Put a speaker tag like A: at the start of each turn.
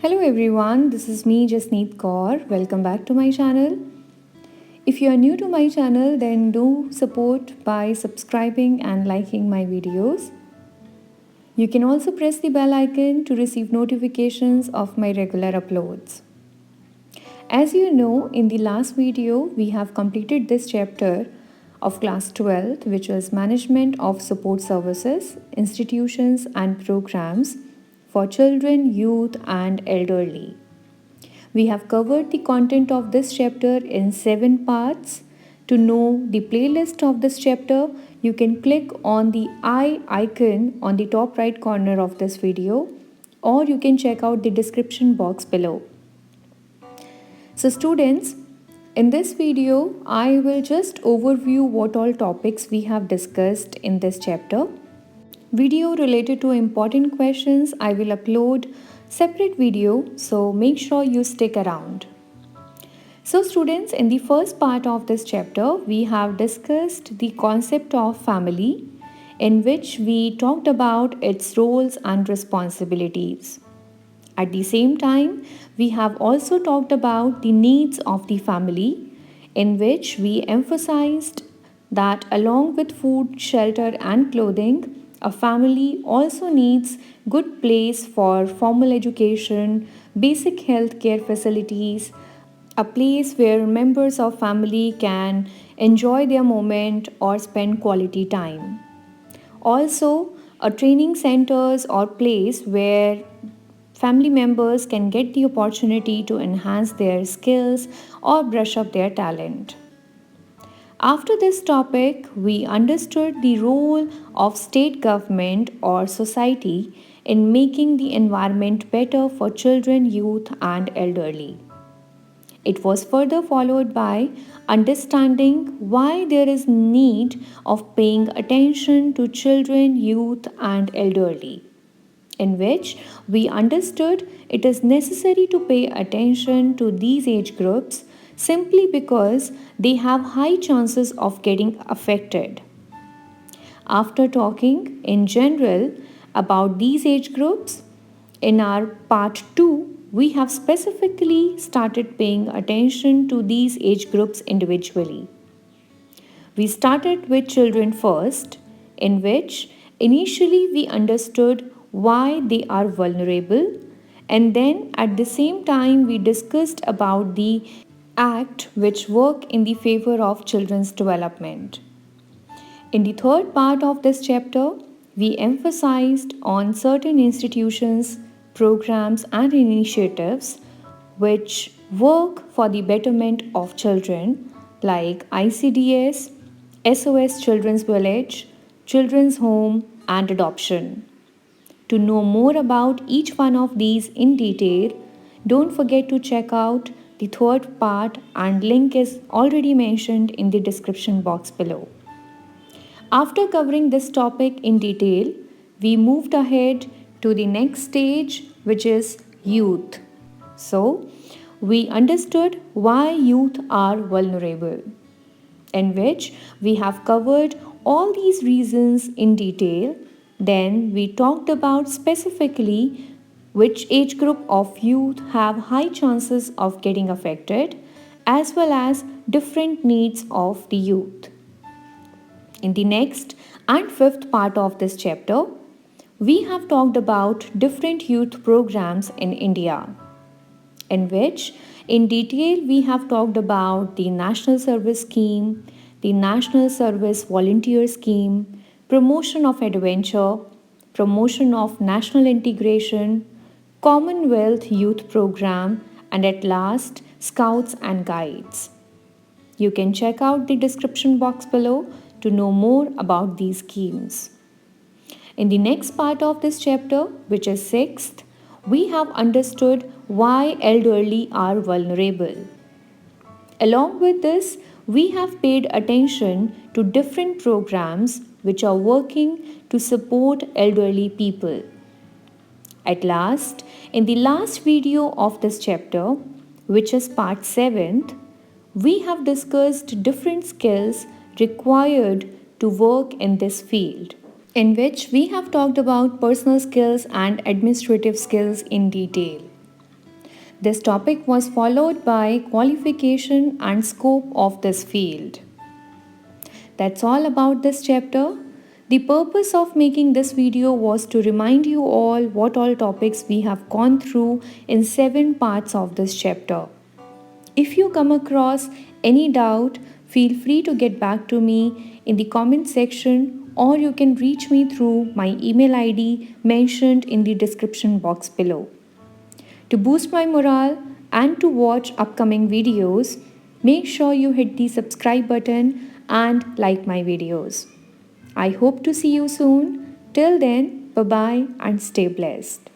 A: Hello everyone, this is me Jasneet Kaur. Welcome back to my channel. If you are new to my channel, then do support by subscribing and liking my videos. You can also press the bell icon to receive notifications of my regular uploads. As you know, in the last video, we have completed this chapter of class 12, which was Management of Support Services, Institutions and Programs for Children, Youth and Elderly. We have covered the content of this chapter in 7 parts. To know the playlist of this chapter, you can click on the I icon on the top right corner of this video, or you can check out the description box below. So students, in this video, I will just overview what all topics we have discussed in this chapter. Video related to important questions I will upload separate video, so make sure you stick around. So students, in the first part of this chapter, we have discussed the concept of family, in which we talked about its roles and responsibilities. At the same time, we have also talked about the needs of the family, in which we emphasized that along with food, shelter and clothing, a family also needs good place for formal education, basic health care facilities, a place where members of family can enjoy their moment or spend quality time. Also, a training centers or place where family members can get the opportunity to enhance their skills or brush up their talent. After this topic, we understood the role of state government or society in making the environment better for children, youth, and elderly. It was further followed by understanding why there is need of paying attention to children, youth, and elderly, in which we understood it is necessary to pay attention to these age groups simply because they have high chances of getting affected. After talking in general about these age groups, in our part 2, we have specifically started paying attention to these age groups individually. We started with children first, in which initially we understood why they are vulnerable, and then at the same time we discussed about the act which work in the favor of children's development. In the third part of this chapter, we emphasized on certain institutions, programs and initiatives which work for the betterment of children like ICDS, SOS Children's Village, Children's Home and Adoption. To know more about each one of these in detail, don't forget to check out the third part, and link is already mentioned in the description box below. After covering this topic in detail, we moved ahead to the next stage, which is youth. So, we understood why youth are vulnerable, in which we have covered all these reasons in detail. Then we talked about specifically which age group of youth have high chances of getting affected, as well as different needs of the youth. In the next and fifth part of this chapter, we have talked about different youth programs in India, in which in detail we have talked about the National Service Scheme, the National Service Volunteer Scheme, promotion of adventure, promotion of national integration, Commonwealth Youth Program, and at last, Scouts and Guides. You can check out the description box below to know more about these schemes. In the next part of this chapter, which is 6th, we have understood why elderly are vulnerable. Along with this, we have paid attention to different programs which are working to support elderly people. At last, in the last video of this chapter, which is part 7th, we have discussed different skills required to work in this field, in which we have talked about personal skills and administrative skills in detail. This topic was followed by qualification and scope of this field. That's all about this chapter. The purpose of making this video was to remind you all what all topics we have gone through in 7 parts of this chapter. If you come across any doubt, feel free to get back to me in the comment section, or you can reach me through my email ID mentioned in the description box below. To boost my morale and to watch upcoming videos, make sure you hit the subscribe button and like my videos. I hope to see you soon. Till then, bye bye and stay blessed.